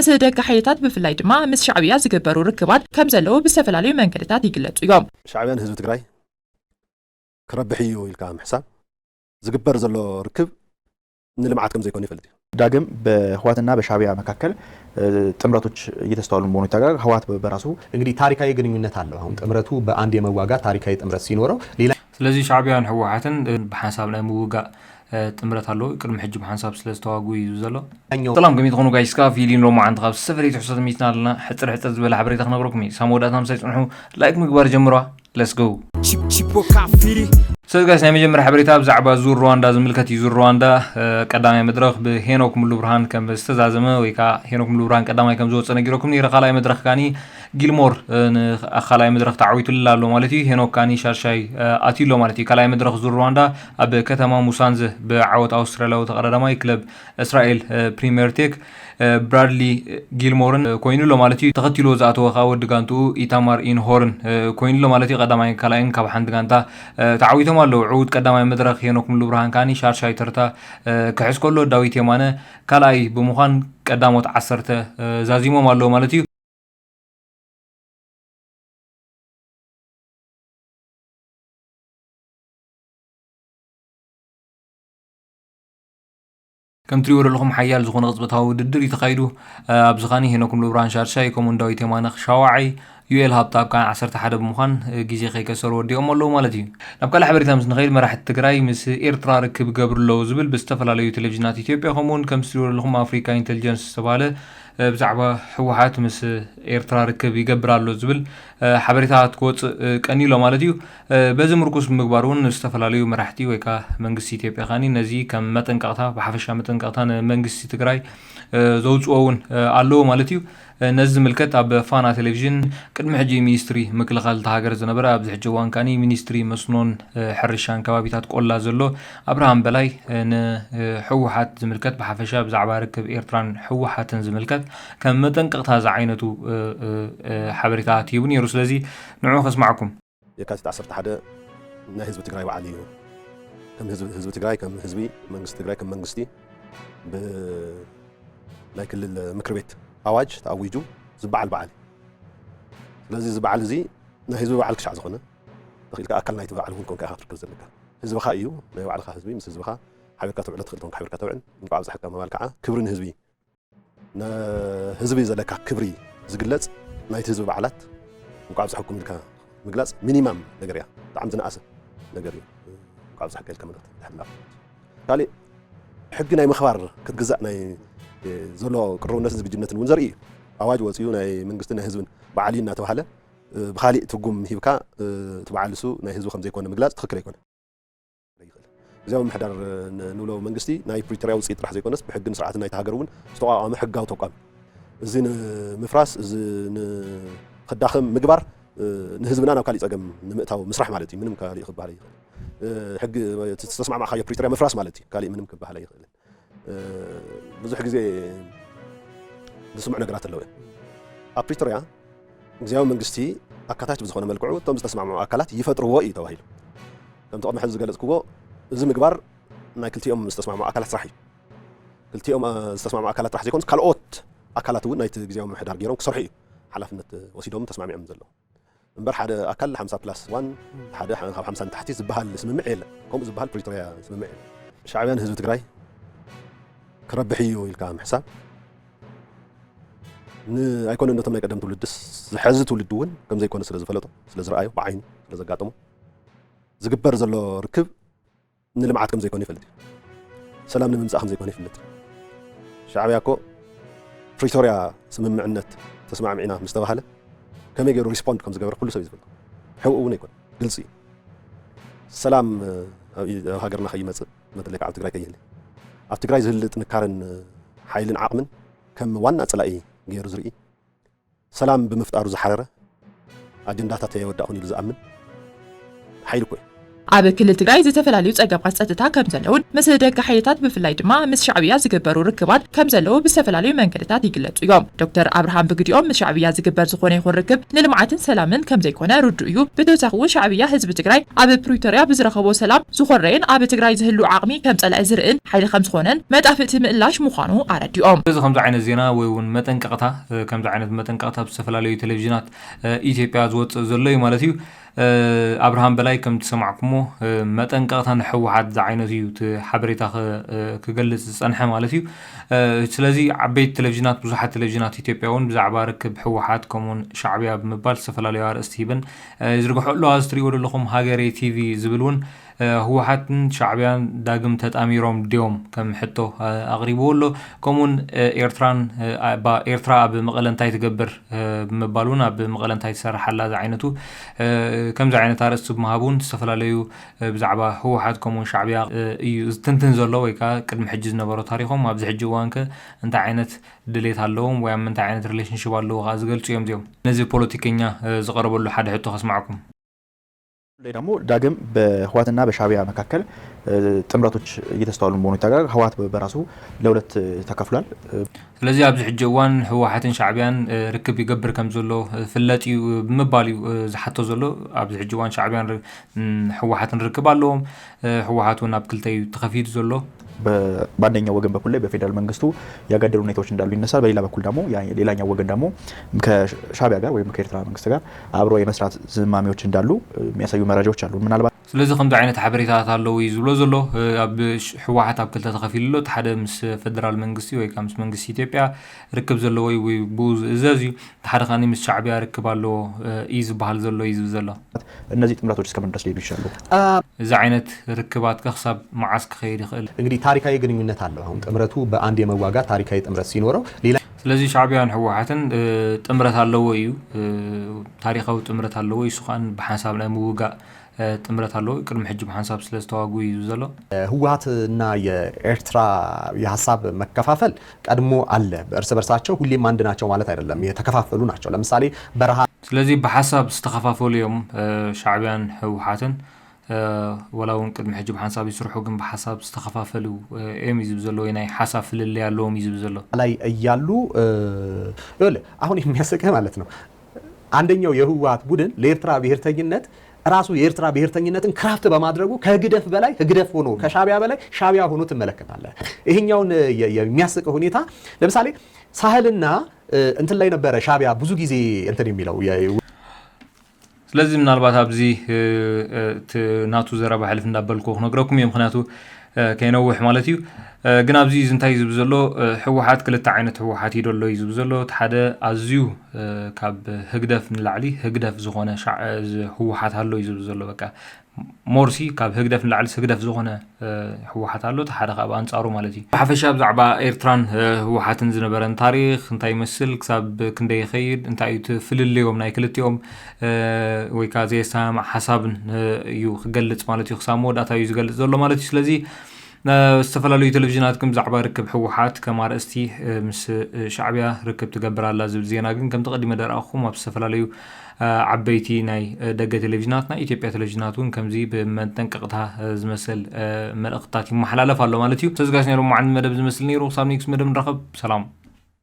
سدك حيلتات بفلاي دما مس شعبية زجبروا ركبات كم زلوا بالسفلالي من كلتات يقلت يوم شعبيان هزب تግራይ كربحيو إلكام حساب زجبر زلوا ركب نلمعات كم زي كوني فلدي ዳግም በህዋትና በሻቢያ መካከል ጥምረቶች እየተስተዋሉ መሆኑ ይታወቃል። ህዋት በራሱ እንግዲህ ታሪካዊ ግንኙነት አለው። አሁን ጥምረቱ በአንድ የመዋጋት ታሪካዊ ጥምረት ሲኖረው ሌላ ስለዚህ ሻቢያን ህዋትን በሐሳብ ላይ መውጋ ጥምረት አለው ቅድም ሕጅ በሐሳብ ስለስተዋጉ ይዙ ዘሎ ሰላም ከመይ ትኾኑ ጋይስ ካ ፊሊን ሎማ አንተ ካብ ሰፈሪ ትሕሰት ሚትና ኣለና ሕፅር ዝበለ ሓበሬታ ክነግረኩም ሳሞዳታም ሳይጽንሑ ላይክ ምግባር ጀምሯ ሌትስ ጎ سجاس نمجم مرحبا بزعبة زور رواندا زملكتي زور رواندا قدامي مدرخ بهينوك ملو برهان كم استزازمه ويكا هينوك ملو برهان قدامي كم زوت سنجيروكم نير خلاي مدرخ كاني جيلمور خلاي مدرخ تعويت الله مالتي هينوك كاني شارشاي اتيلو مالتي خلاي مدرخ زور رواندا اب كتما موسانزه بعوت استراليا وتقردماي كلب اسرائيل بريمير تيك برادلي جيلمورن كوينلو مالتي تقتلو زاتو خاود دغانتو ايتامار ان هورن كوينلو مالتي قدامي كلاين كبحان دغانتا تعويتو مالو عود قدامي مدرخ هينوك ملو برهان كاني شارشاي ترتا كحس كله داويت يمانه كلاي بمخان قداموت 10 زازيمو مالو مالتي كم تريور لهم حيال زخون غضبتها وددر يتخيلوا بزخاني هناكم لبران شارشاي كومون داوي تيمانخ شواعي يويل هابطاب كان 10 حدا بمخان جيزي خي كسر وديهم الله مالتي نبقى لحبريتها مس نغير مراح التجراي مس ايرترا ركب قبر لو زبل بستفل على تلفزيونات اثيوبيا همون كم تريور لهم افريكا انتليجنس سباله بزعبه حوحات مس ايرترا ركب يقبر له زبل حبريتها تكوت قنيلو مالتي بزم ركوس مغبارون استفل على مراحتي ويكا منغس اثيوبيا خاني نزي كم متنقطها بحفشا متنقطها منغس تجراي زوصون الله مالتي نزل ملكت اب فانا تلفزيون قدم حجي مينستري مكلخال تهاجر زنبر اب حجوان كاني مينستري مسنون حرشان كبابيتات قولا زلو ابراهام بلاي ن حوحات زملكت بحفشا بزعبا ركب ايرتران حوحاتن زملكت كم متنقطها زعينتو حبريتات يبني رسلزي نعو خصمعكم يكاتت 11 نا حزب تግራይ وعلي كم حزب تግራይ كم حزبي منغست تግራይ كم منغستي ب لكن المكربيت أواج تأويجو زبعل بعلي لذي زبعل زي نهيزو بعل كشع زخنة دخيل كأكلنا يتبعل هون كون كأخاطر كذلك حزب خايو ما يوعل خا حزبي مس حزب خا حبر كاتوع لتخلتون حبر كاتوع نقع بزح كما مالكعة كبرن حزبي نا حزبي زلك كبري زقلت نايت حزب بعلات نقع بزح حكم لك مجلس مينيمم نجريا تعم زنا أسر نجريا نقع بزح كل كمان تحلا قالي حقنا مخبار كتجزأنا زلوا قرروا الناس بجنة ونزري أواج وسيونا منقستنا حزب بعلينا تبعله بخالي تقوم هيبكا تبعلسو نا حزب خمسة يكون مجلس تخكر يكون زي ما محضر نولو منقستي ناي بريتريا وسيت راح زي كونس بحق سرعة ناي تهاجرون استوى حقها وتوقع زين مفراس زين خداخم مجبر نحزبنا أنا وكالي تقام نمتاو مسرح مالتي منهم كالي يخب علي حق تسمع مع خايا بريتريا مفراس مالتي كالي منهم كبه علي بزح ጊዜ بسمع نقرات اللوي أبريتريا زياو منقستي أكاتاش بزخونه ملكعو توم تسمع مع أكلات يفتروا وقي توهيل لما تقعد محل زقالت كوبو زي مقبار نا كلتي استسمع مع أكلات راحي كلتي استسمع مع أكلات راح زيكون كالأوت أكلاتو نايت زياو محدار جيرون كسرحي حلفنا وسيدهم تسمع معهم زلو امبر حدا أكل 5 بلس 1 حدا 5 تحتي زبها اسم معيل كم زبها بريتريا اسم معيل شعبيان حزب تግራይ كربحيو الكام حساب أيكون إنه تملك قدم تولدس زحزة تولدون كم زي يكون سلز فلتو سلز رأيه بعين سلز قاتمه زجبر زلوا ركب نلمعات كم زي يكون يفلت سلام نمنزع كم زي يكون يفلت شعبياكو بريتوريا سمم معنت تسمع معنا مستوى كم يجرو ريسبوند كم زي جبر كله سوي زبل حقوقه يكون جلسي سلام هاجرنا خيمة مثل لك عبد الجراي كيلي أف تግራይ ዝህልጥ ንካርን ሓይልን ዓቕምን ከም ዋና ጸላኢ ገይሩ ዝርኢ ሰላም ብምፍጣሩ ዝሓረረ ኣጀንዳታት የወዳእ ኮይኑ ዝኣምን ሓይል ኮይ ኣብ ክልል ትግራይ ዝተፈላልዩ ጸገማት ጸጥታ ከም ዘለውን ምስ ደገ ሓይልታት ብፍላይ ድማ ምስ ሻዕብያ ዝግበሩ ርክባት ከም ዘለዉ ብዝተፈላልዩ መንገድታት ይግለጹ እዮም። ዶክተር አብርሃም ብግዲኦም ምስ ሻዕብያ ዝግበር ዝኾነ ይኹን ርክብ ንልምዓትን ሰላምን ከም ዘይኮነ ርዱእ እዩ። ብተወሳኺ እውን ሻዕብያ ህዝቢ ትግራይ ኣብ ፕሪቶርያ ብዝረኸቦ ሰላም ዝኮረየን ኣብ ትግራይ ዝህሉ ዓቕሚ ከም ጸላኢ ዝርእን ሓይሊ ከም ዝኾነን መጣፍእቲ ምእላሽ ምዃኑ ኣረዲኦም። እዚ ከምዚ ዓይነት ዜና ወይ እውን መጠንቀቕታ ከምዚ ዓይነት መጠንቀቕታ ብዝተፈላለዩ ቴሌቭዥናት ኢትዮጵያ ዝወፅእ ዘሎ እዩ ማለት እዩ። አብርሃም በላይ ከም ትሰማዕኩሞ መጠንቀቕታ ንሕወሓት ዝዓይነት እዩ እቲ ሓበሬታ ክገልጽ ዝጸንሐ ማለት እዩ። ስለዚ ዓበይቲ ቴሌቭዥናት ብዙሓት ቴሌቭዥናት ኢትዮጵያ እውን ብዛዕባ ርክብ ሕወሓት ከምኡውን ሻዕብያ ብምባል ዝተፈላለዩ ኣርእስቲ ሂበን ዝርግሑ ኣለዋ። እዚ ትሪእዎ ዘለኹም ሃገሬ ቲቪ ዝብል እውን ህወሓትን ሻዕብያን ዳግም ተጣሚሮም ድዮም ከም ሕቶ ኣቕሪብዎ ኣሎ። ከምኡውን ኤርትራ ኣብ መቐለ እንታይ ትገብር ብምባል እውን ኣብ መቐለ እንታይ ትሰርሓላ ዝዓይነቱ ከምዚ ዓይነት ኣርእስቲ ብምሃብ እውን ዝተፈላለዩ ብዛዕባ ህወሓት ከምኡውን ሻዕብያ እዩ ዝትንትን ዘሎ ወይ ከዓ ቅድሚ ሕጂ ዝነበሮ ታሪኾም ኣብዚ ሕጂ እዋን ከ እንታይ ዓይነት ድሌት ኣለዎም ወይ ኣብ ምንታይ ዓይነት ሪሌሽንሽፕ ኣለዎ ከዓ ዝገልጹ እዮም እዚኦም። ነዚ ፖለቲከኛ ዝቐረበሉ ሓደ ሕቶ ከስማዕኩም ደግሞ ዳግም በህወሓትና በሻዕብያ መካከል ጥምረቶች እየተስተዋሉ መሆኑ ይታወቃል። ህወሓት በራሱ ለሁለት ተከፍሏል። ስለዚህ ኣብዚ ሕጂ እዋን ህወሓትን ሻዕብያን ርክብ ይገብር ከም ዘሎ ፍለጥ እዩ ብምባል እዩ ዝሓቶ ዘሎ። ኣብዚ ሕጂ እዋን ሻዕብያን ህወሓትን ርክብ ኣለዎም። ህወሓት እውን ኣብ ክልተ እዩ ተኸፊሉ ዘሎ። በአንደኛው ወገን በኩል ላይ በፌደራል መንግስቱ ያጋደሉ ሁኔታዎች እንዳሉ ይነሳል። በሌላ በኩል ደግሞ ሌላኛው ወገን ደግሞ ከሻዕብያ ጋር ወይም ከኤርትራ መንግስት ጋር አብሮ የመስራት ዝማሚዎች እንዳሉ የሚያሳዩ መረጃዎች አሉ። ምናልባት ስለዚህ ከምዚ ዓይነት ሓበሬታታት ኣለዉ እዩ ዝብሎ ዘሎ። ኣብ ህወሓት ኣብ ክልተ ተኸፊሉ ኣሎ። እቲ ሓደ ምስ ፌደራል መንግስቲ ወይ ከዓ ምስ መንግስቲ ኢትዮጵያ ርክብ ዘለዎ ወይ ብኡ ዝእዘዝ እዩ። እቲ ሓደ ከዓኒ ምስ ሻዕብያ ርክብ ኣለዎ እዩ ዝበሃል ዘሎ እዩ ዝብል ዘሎ። እነዚህ ጥምረቶች እስከምን ድረስ ሊሄዱ ይችላሉ? እዚ ዓይነት ርክባት ክሳብ መዓስ ክኸይድ ይኽእል? እንግዲህ ታሪካዊ ግንኙነት አለው። አሁን ጥምረቱ በአንድ የመዋጋት ታሪካዊ ጥምረት ሲኖረው ሌላ ስለዚህ ሻዕብያን ህወሓትን ጥምረት ኣለዎ እዩ ታሪካዊ ጥምረት ኣለዎ እዩ ሱኻን ብሓንሳብ ናይ ምውጋእ ጥምረት ኣለዎ ቅድሚ ሕጂ ብሓንሳብ ስለ ዝተዋጉ እዩ ዘሎ። ህወሓትና የኤርትራ የሀሳብ መከፋፈል ቀድሞ አለ። እርስ በርሳቸው ሁሌም አንድ ናቸው ማለት አይደለም፣ የተከፋፈሉ ናቸው። ለምሳሌ በረሃ ስለዚህ በሐሳብ ዝተከፋፈሉ እዮም ሻዕብያን ህወሓትን ወላውን ቅድሚ ሕጂ ብሓንሳብ ይስርሑ ግን ብሓሳብ ዝተከፋፈሉ እዮም ይዝብ ዘሎ ወይ ናይ ሓሳብ ፍልልይ ኣለዎም ይዝብ ዘሎ ላይ እያሉ አሁን የሚያስቀህ ማለት ነው። አንደኛው የህወሓት ቡድን ለኤርትራ ብሔርተኝነት ራሱ የኤርትራ ብሔርተኝነትን ክራፍት በማድረጉ ከግደፍ በላይ ህግደፍ ሆኖ ከሻዕብያ በላይ ሻዕብያ ሆኖ ትመለከታለህ። ይሄኛውን የሚያስቀው ሁኔታ ለምሳሌ ሳህልና እንትን ላይ ነበረ ሻዕብያ ብዙ ጊዜ እንትን የሚለው ስለዚህ ምናልባት ኣብዚ ናቱ ዘረባ ሕልፍ እንዳበልኩ ክነግረኩም እዮም ምክንያቱ ከይነውሕ ማለት እዩ። ግን ኣብዚ እንታይ ዝብ ዘሎ ህወሓት ክልተ ዓይነት ህወሓት ይደሎ እዩ ዝብ ዘሎ እቲ ሓደ ኣዝዩ ካብ ህግደፍ ንላዕሊ ህግደፍ ዝኾነ ህወሓት ኣሎ እዩ ዝብ ዘሎ በቃ ሞርሲ ካብ ህግደፍ ንላዕሊ ህግደፍ ዝኾነ ህወሓት ኣሎ እቲ ሓደ ካብ ኣንጻሩ ማለት እዩ። ብሓፈሻ ብዛዕባ ኤርትራን ህወሓትን ዝነበረን ታሪክ እንታይ ይመስል ክሳብ ክንደይ ይኸይድ እንታይ እዩ ትፍልልዮም ናይ ክልቲኦም ወይ ከዓ ዘየሰማዕ ሓሳብን እዩ ክገልጽ ማለት እዩ ክሳብ መወዳእታ እዩ ዝገልጽ ዘሎ ማለት እዩ። ስለዚ ዝተፈላለዩ ቴሌቪዥናት ከም ዛዕባ ርክብ ህወሓት ከም ኣርእስቲ ምስ ሻዕብያ ርክብ ትገብር ኣላ ዝብል ዜና ግን ከም ተቐዲመ ደረኣኹም ኣብ ዝተፈላለዩ ዓበይቲ ናይ ደገ ቴሌቪዥናት ናይ ኢትዮጵያ ቴሌቪዥናት እውን ከምዚ ብመጠንቀቕታ ዝመስል መልእኽትታት ይመሓላለፍ ኣሎ ማለት እዩ። ተዘጋጅ ነይሩ መዓልቲ መደብ ዝመስል ነይሩ። ክሳብ ኔክስት መደብ ንረኸብ። ሰላም